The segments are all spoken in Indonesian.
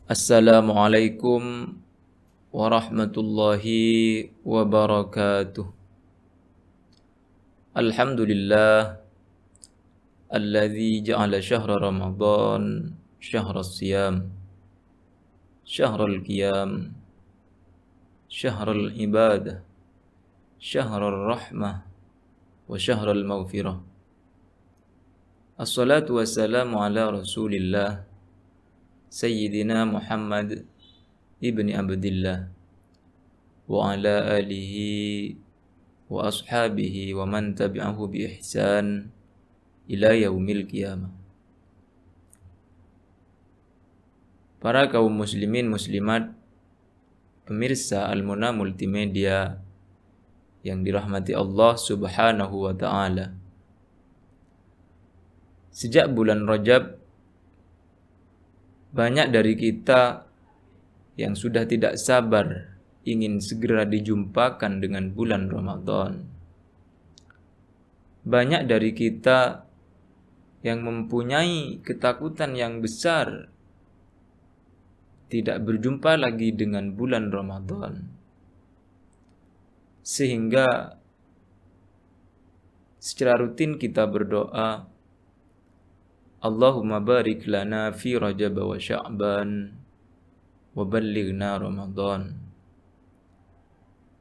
Assalamualaikum warahmatullahi wabarakatuh. Alhamdulillah alladzi ja'ala syahra Ramadan syahra siyam, syahral qiyam, syahral ibadah, syahral rahmah, wa syahral maghfirah. Assalatu wassalamu ala Rasulillah Sayyidina Muhammad ibni Abdillah wa ala alihi wa ashabihi wa man tabi'ahu bi ihsan ila yaumil qiyamah. Para kaum muslimin muslimat, pemirsa Al-Muna Multimedia yang dirahmati Allah Subhanahu wa taala. Sejak bulan Rajab, banyak dari kita yang sudah tidak sabar ingin segera dijumpakan dengan bulan Ramadan. Banyak dari kita yang mempunyai ketakutan yang besar tidak berjumpa lagi dengan bulan Ramadan. Sehingga secara rutin kita berdoa, Allahumma barik lana fi Rajab wa Sya'ban wa ballighna Ramadan.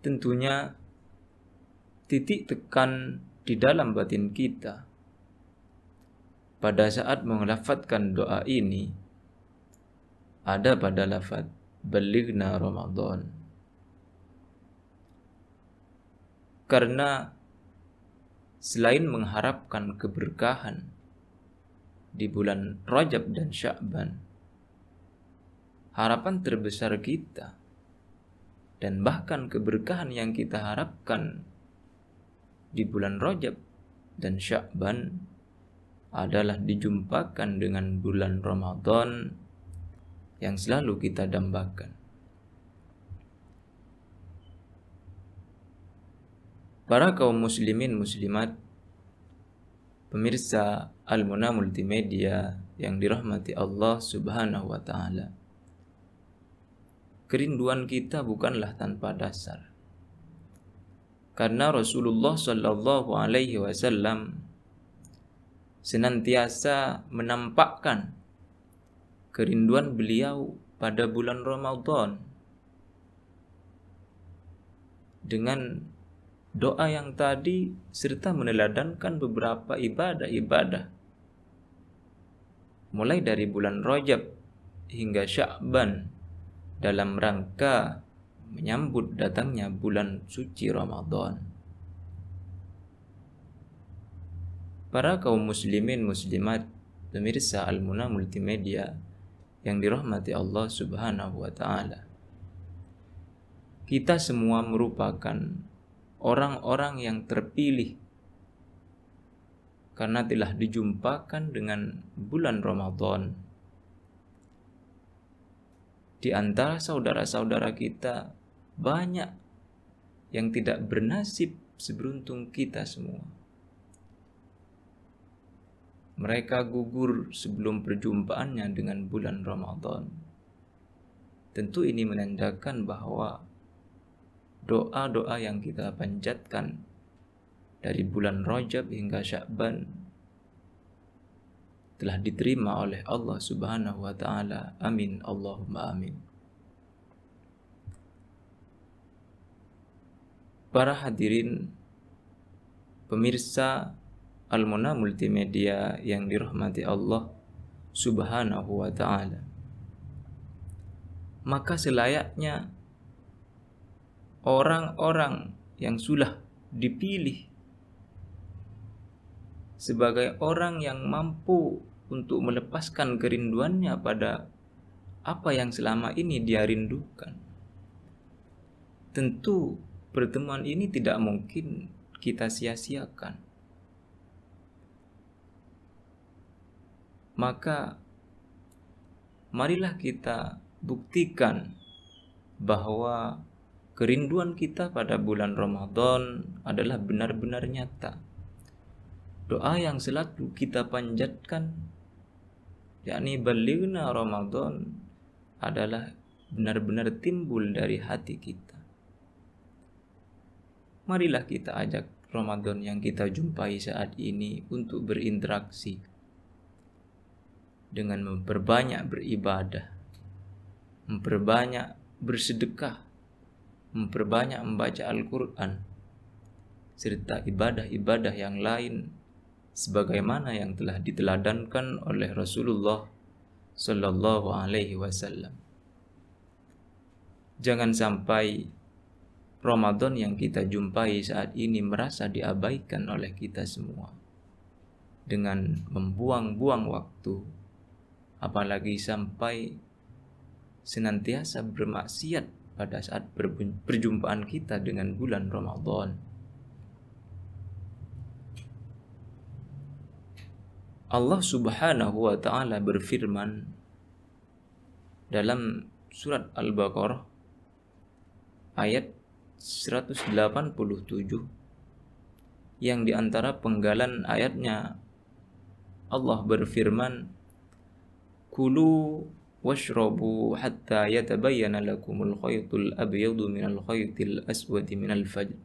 Tentunya titik tekan di dalam batin kita pada saat melafadzkan doa ini ada pada lafaz ballighna Ramadan. Karena selain mengharapkan keberkahan di bulan Rajab dan Sya'ban, harapan terbesar kita dan bahkan keberkahan yang kita harapkan di bulan Rajab dan Sya'ban adalah dijumpakan dengan bulan Ramadan yang selalu kita dambakan. Para kaum muslimin muslimat, pemirsa Al-Muna Multimedia yang dirahmati Allah Subhanahu wa taala. Kerinduan kita bukanlah tanpa dasar. Karena Rasulullah sallallahu alaihi wasallam senantiasa menampakkan kerinduan beliau pada bulan Ramadan dengan doa yang tadi serta meneladankan beberapa ibadah-ibadah mulai dari bulan Rajab hingga Sya'ban dalam rangka menyambut datangnya bulan suci Ramadan. Para kaum muslimin muslimat, pemirsa Al-Muna Multimedia yang dirahmati Allah Subhanahu wa taala. Kita semua merupakan orang-orang yang terpilih karena telah dijumpakan dengan bulan Ramadan. Di antara saudara-saudara kita banyak yang tidak bernasib seberuntung kita semua. Mereka gugur sebelum perjumpaannya dengan bulan Ramadan. Tentu ini menandakan bahwa doa-doa yang kita panjatkan dari bulan Rajab hingga Sya'ban telah diterima oleh Allah Subhanahu wa taala. Amin Allahumma amin. Para hadirin pemirsa Al-Muna Multimedia yang dirahmati Allah Subhanahu wa taala. Maka selayaknya orang-orang yang sudah dipilih sebagai orang yang mampu untuk melepaskan kerinduannya pada apa yang selama ini dia rindukan. Tentu pertemuan ini tidak mungkin kita sia-siakan. Maka marilah kita buktikan bahwa kerinduan kita pada bulan Ramadan adalah benar-benar nyata. Doa yang selalu kita panjatkan, yakni balighna Ramadan, adalah benar-benar timbul dari hati kita. Marilah kita ajak Ramadan yang kita jumpai saat ini untuk berinteraksi dengan memperbanyak beribadah, memperbanyak bersedekah, memperbanyak membaca Al-Quran, serta ibadah-ibadah yang lain sebagaimana yang telah diteladankan oleh Rasulullah Sallallahu Alaihi Wasallam. Jangan sampai Ramadan yang kita jumpai saat ini merasa diabaikan oleh kita semua dengan membuang-buang waktu, apalagi sampai senantiasa bermaksiat pada saat perjumpaan kita dengan bulan Ramadan. Allah Subhanahu wa Ta'ala berfirman dalam surat Al-Baqarah ayat 187 yang diantara penggalan ayatnya Allah berfirman, kulu washrabu hatta yatabayyana lakumul khaytul abyadu minal khaytil aswadi minal fajr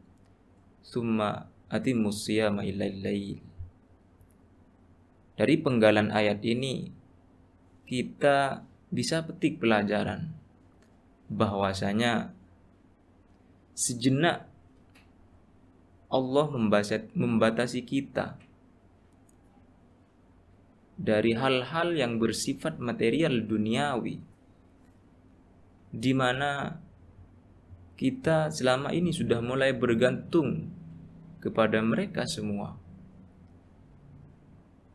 thumma atimmus siyama ilal lail. Dari penggalan ayat ini kita bisa petik pelajaran bahwasanya sejenak Allah membatasi kita dari hal-hal yang bersifat material duniawi, di mana kita selama ini sudah mulai bergantung kepada mereka semua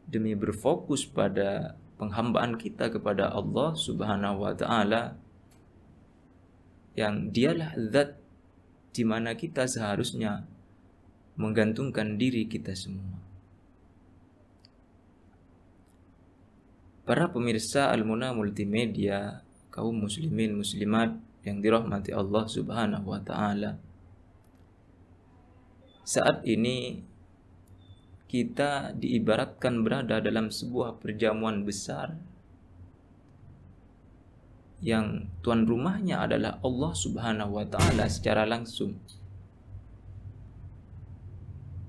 demi berfokus pada penghambaan kita kepada Allah Subhanahu wa Ta'ala, yang dialah zat di mana kita seharusnya menggantungkan diri kita semua. Para pemirsa Al-Muna Multimedia, kaum muslimin muslimat yang dirahmati Allah Subhanahu wa Ta'ala, saat ini kita diibaratkan berada dalam sebuah perjamuan besar yang tuan rumahnya adalah Allah Subhanahu wa Ta'ala secara langsung.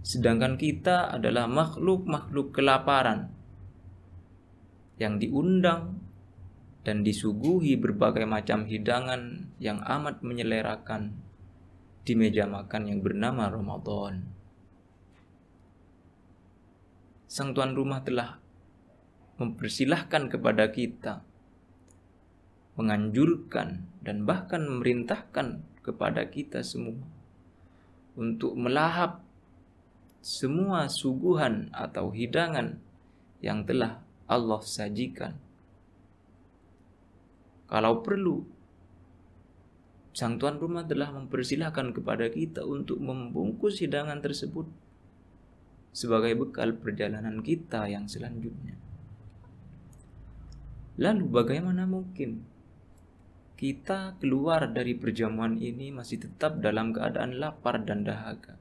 Sedangkan kita adalah makhluk-makhluk kelaparan yang diundang dan disuguhi berbagai macam hidangan yang amat menyelerakan di meja makan yang bernama Ramadan. Sang tuan rumah telah mempersilahkan kepada kita, menganjurkan dan bahkan memerintahkan kepada kita semua untuk melahap semua suguhan atau hidangan yang telah Allah sajikan. Kalau perlu, sang tuan rumah telah mempersilahkan kepada kita untuk membungkus hidangan tersebut sebagai bekal perjalanan kita yang selanjutnya. Lalu bagaimana mungkin kita keluar dari perjamuan ini masih tetap dalam keadaan lapar dan dahaga?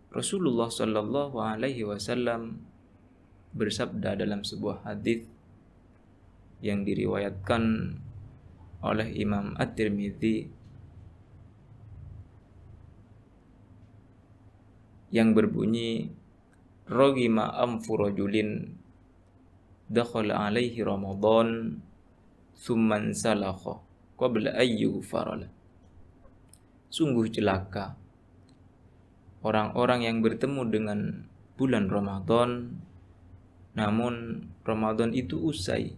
Rasulullah Sallallahu Alaihi Wasallam bersabda dalam sebuah hadis yang diriwayatkan oleh Imam At-Tirmidzi yang berbunyi, ragima anfu rajulin dakhala alaihi Ramadan thumma salakha qabla ayyughfara. Sungguh celaka orang-orang yang bertemu dengan bulan Ramadan, namun Ramadan itu usai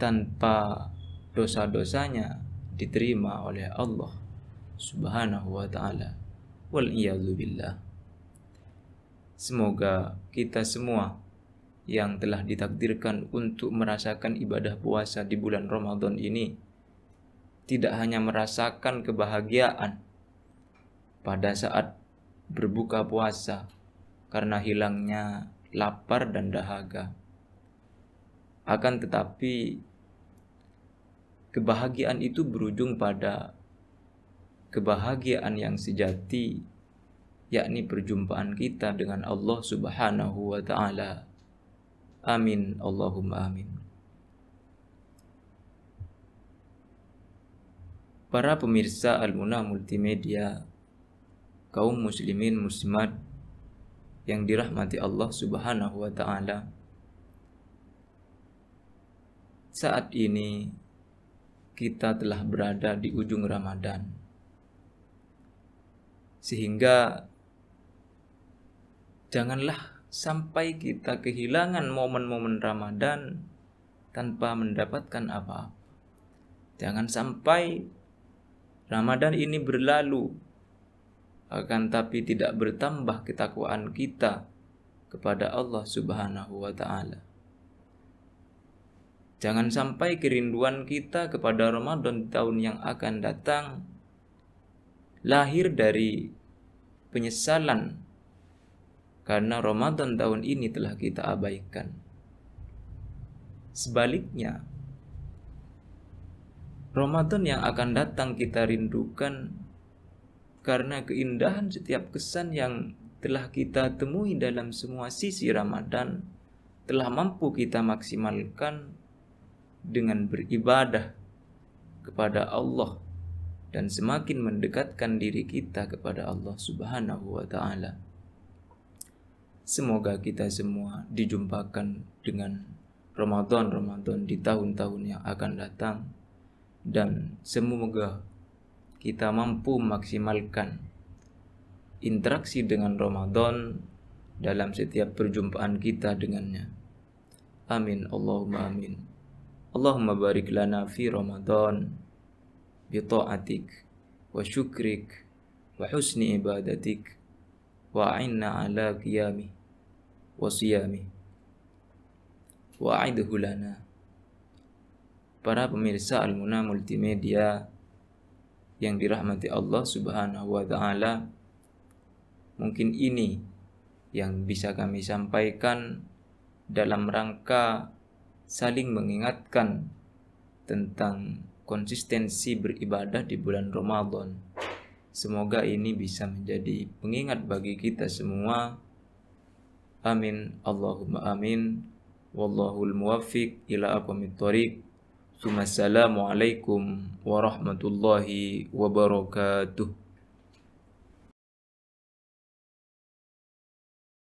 tanpa dosa-dosanya diterima oleh Allah Subhanahu wa Ta'ala. Wal'iyadzubillah. Semoga kita semua yang telah ditakdirkan untuk merasakan ibadah puasa di bulan Ramadan ini tidak hanya merasakan kebahagiaan pada saat berbuka puasa karena hilangnya lapar dan dahaga, akan tetapi kebahagiaan itu berujung pada kebahagiaan yang sejati, yakni perjumpaan kita dengan Allah Subhanahu wa Ta'ala Amin Allahumma amin. Para pemirsa Al-Munah Multimedia, kaum muslimin muslimat yang dirahmati Allah Subhanahu wa taala. Saat ini kita telah berada di ujung Ramadan. Sehingga janganlah sampai kita kehilangan momen-momen Ramadan tanpa mendapatkan apa-apa. Jangan sampai Ramadan ini berlalu akan tapi tidak bertambah ketakwaan kita kepada Allah Subhanahu wa taala. Jangan sampai kerinduan kita kepada Ramadan di tahun yang akan datang lahir dari penyesalan karena Ramadan tahun ini telah kita abaikan. Sebaliknya, Ramadan yang akan datang kita rindukan karena keindahan setiap kesan yang telah kita temui dalam semua sisi Ramadan telah mampu kita maksimalkan dengan beribadah kepada Allah dan semakin mendekatkan diri kita kepada Allah Subhanahu wa taala. Semoga kita semua dijumpakan dengan Ramadan di tahun-tahun yang akan datang, dan semoga kita mampu maksimalkan interaksi dengan Ramadan dalam setiap perjumpaan kita dengannya. Amin Allahumma amin. Allahumma barik lana fi Ramadan bi ta'atik wa syukrik wa husni ibadatik wa a'inna ala qiyami wa siyami wa a'idhu lana. Para pemirsa Al-Munah Multimedia yang dirahmati Allah Subhanahu wa taala, mungkin ini yang bisa kami sampaikan dalam rangka saling mengingatkan tentang konsistensi beribadah di bulan Ramadan. Semoga ini bisa menjadi pengingat bagi kita semua. Amin Allahumma amin. Wallahul muwaffiq ila aqwamit thoriq. Assalamualaikum warahmatullahi wabarakatuh.